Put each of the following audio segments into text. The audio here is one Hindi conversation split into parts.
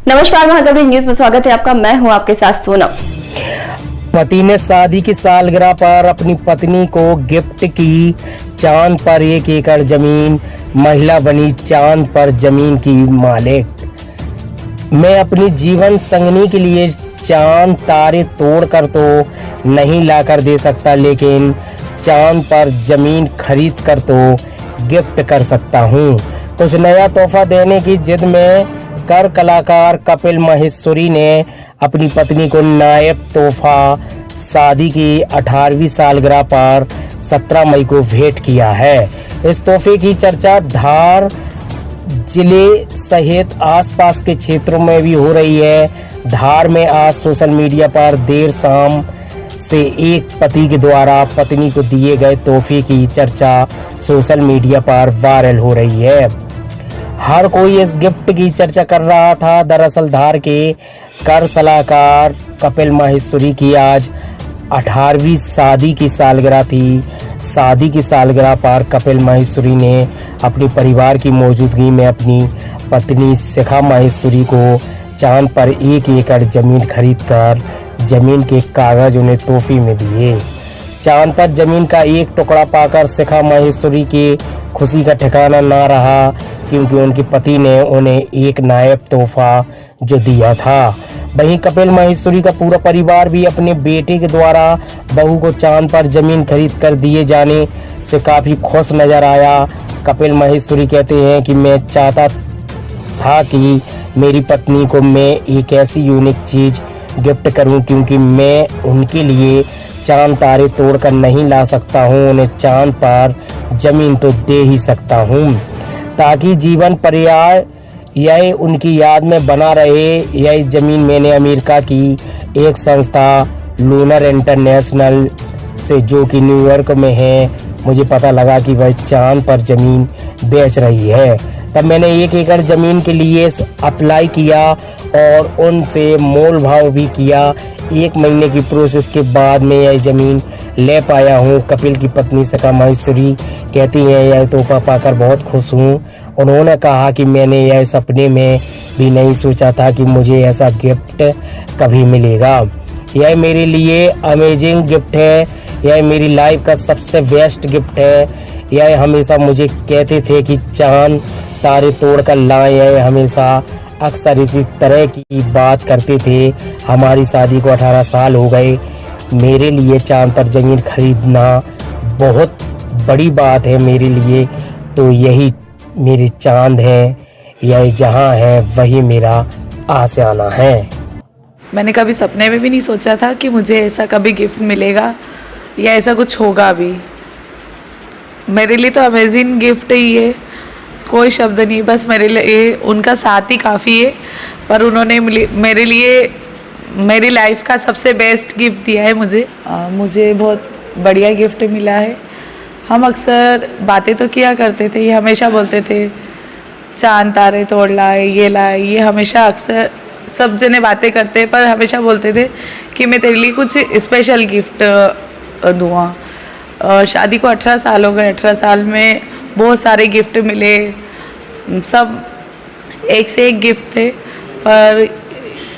नमस्कार, महागौरी न्यूज में स्वागत है आपका। मैं हूं आपके साथ सोनम। पति ने शादी की सालगिरह पर अपनी पत्नी को गिफ्ट की चांद पर 1 एकड़ जमीन। महिला बनी चांद पर जमीन की मालिक। मैं अपनी जीवन संगनी के लिए चांद तारे तोड़कर तो नहीं लाकर दे सकता, लेकिन चांद पर जमीन खरीद कर तो गिफ्ट कर सकता हूँ। कुछ नया तोहफा देने की जिद में कर कलाकार कपिल माहेश्वरी ने अपनी पत्नी को नायाब तोहफा शादी की 18वीं सालगिरह पर 17 मई को भेंट किया है। इस तोहफे की चर्चा धार जिले सहित आसपास के क्षेत्रों में भी हो रही है। धार में आज सोशल मीडिया पर देर शाम से एक पति के द्वारा पत्नी को दिए गए तोहफे की चर्चा सोशल मीडिया पर वायरल हो रही है। हर कोई इस गिफ्ट की चर्चा कर रहा था। दरअसल धार के कर सलाहकार कपिल माहेश्वरी की आज 18वीं शादी की सालगिरह थी। शादी की सालगिरह पर कपिल माहेश्वरी ने अपने परिवार की मौजूदगी में अपनी पत्नी शिखा माहेश्वरी को चांद पर 1 एकड़ जमीन खरीदकर जमीन के कागज उन्हें तोहफे में दिए। चांद पर जमीन का एक टुकड़ा पाकर शिखा माहेश्वरी की खुशी का ठिकाना ना रहा, क्योंकि उनके पति ने उन्हें एक नायाब तोहफा जो दिया था। वहीं कपिल माहेश्वरी का पूरा परिवार भी अपने बेटे के द्वारा बहू को चांद पर जमीन खरीद कर दिए जाने से काफ़ी खुश नजर आया। कपिल माहेश्वरी कहते हैं कि मैं चाहता था कि मेरी पत्नी को मैं एक ऐसी यूनिक चीज़ गिफ्ट करूं, क्योंकि मैं उनके लिए चांद तारे तोड़कर नहीं ला सकता हूं, उन्हें चांद पर जमीन तो दे ही सकता हूं, ताकि जीवन पर्याय यह उनकी याद में बना रहे। यह जमीन मैंने अमेरिका की एक संस्था लूनर इंटरनेशनल से, जो कि न्यूयॉर्क में है, मुझे पता लगा कि वह चांद पर ज़मीन बेच रही है। तब मैंने 1 एकड़ ज़मीन के लिए अप्लाई किया और उनसे मोल भाव भी किया। 1 महीने की प्रोसेस के बाद मैं यह ज़मीन ले पाया हूँ। कपिल की पत्नी शिखा माहेश्वरी कहती हैं, यह तोहफा पाकर बहुत खुश हूँ। उन्होंने कहा कि मैंने यह सपने में भी नहीं सोचा था कि मुझे ऐसा गिफ्ट कभी मिलेगा। यह मेरे लिए अमेजिंग गिफ्ट है। यह मेरी लाइफ का सबसे बेस्ट गिफ्ट है। यह हमेशा मुझे कहते थे कि चांद तारे तोड़कर लाएं। यह हमेशा अक्सर इसी तरह की बात करते थे। हमारी शादी को 18 साल हो गए। मेरे लिए चांद पर ज़मीन खरीदना बहुत बड़ी बात है मेरे लिए। तो यही मेरी चांद है। यह जहां है वही मेरा आशियाना है। मैंने कभी सपने में भी नहीं सोचा था कि मुझे ऐसा कभी गिफ्ट मिलेगा या ऐसा कुछ होगा भी। मेरे लिए तो अमेजिंग गिफ्ट ही है, कोई शब्द नहीं। बस मेरे लिए उनका साथ ही काफ़ी है, पर उन्होंने मेरे लिए मेरी लाइफ का सबसे बेस्ट गिफ्ट दिया है मुझे। मुझे बहुत बढ़िया गिफ्ट मिला है। हम अक्सर बातें तो किया करते थे, ये हमेशा बोलते थे चांद तारे तोड़ लाए, ये लाए, ये हमेशा अक्सर सब जने बातें करते, पर हमेशा बोलते थे कि मैं तेरे लिए कुछ स्पेशल गिफ्ट दूँगा। शादी को 18 साल हो गए। 18 साल में बहुत सारे गिफ्ट मिले, सब एक से एक गिफ्ट थे, पर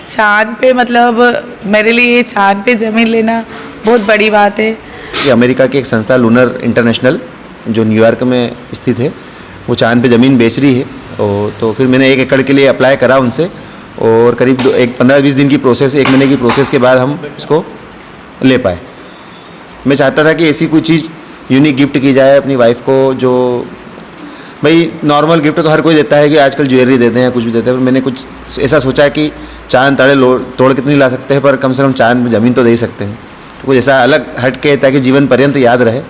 चांद पे मतलब मेरे लिए ये चांद पे ज़मीन लेना बहुत बड़ी बात है। ये अमेरिका की एक संस्था लूनर इंटरनेशनल जो न्यूयॉर्क में स्थित है, वो चांद पे ज़मीन बेच रही है। और तो फिर मैंने 1 एकड़ के लिए अप्लाई करा उनसे, और करीब 15-20 दिन की प्रोसेस, 1 महीने की प्रोसेस के बाद हम इसको ले पाए। मैं चाहता था कि ऐसी कोई चीज़ यूनिक गिफ्ट की जाए अपनी वाइफ को, जो भाई नॉर्मल गिफ्ट तो हर कोई देता है कि आजकल ज्वेलरी देते हैं, कुछ भी देते हैं, पर मैंने कुछ ऐसा सोचा कि चांद तारे तोड़ के नहीं ला सकते हैं, पर कम से कम चांद में ज़मीन तो दे ही सकते हैं। तो कुछ ऐसा अलग हट के, ताकि जीवन पर्यंत याद रहे,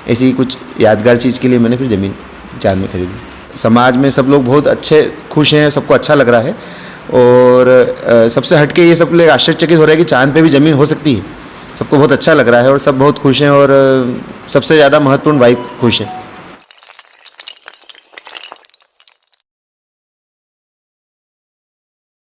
ऐसी कुछ यादगार चीज़ के लिए मैंने फिर ज़मीन चांद में खरीदी। समाज में सब लोग बहुत अच्छे खुश हैं, सबको अच्छा लग रहा है, और सबसे हट के ये सब लोग आश्चर्यचकित हो रहे हैं कि चांद पे भी ज़मीन हो सकती है। सबको बहुत अच्छा लग रहा है और सब बहुत खुश हैं, और सबसे ज़्यादा महत्वपूर्ण वाइफ खुश है।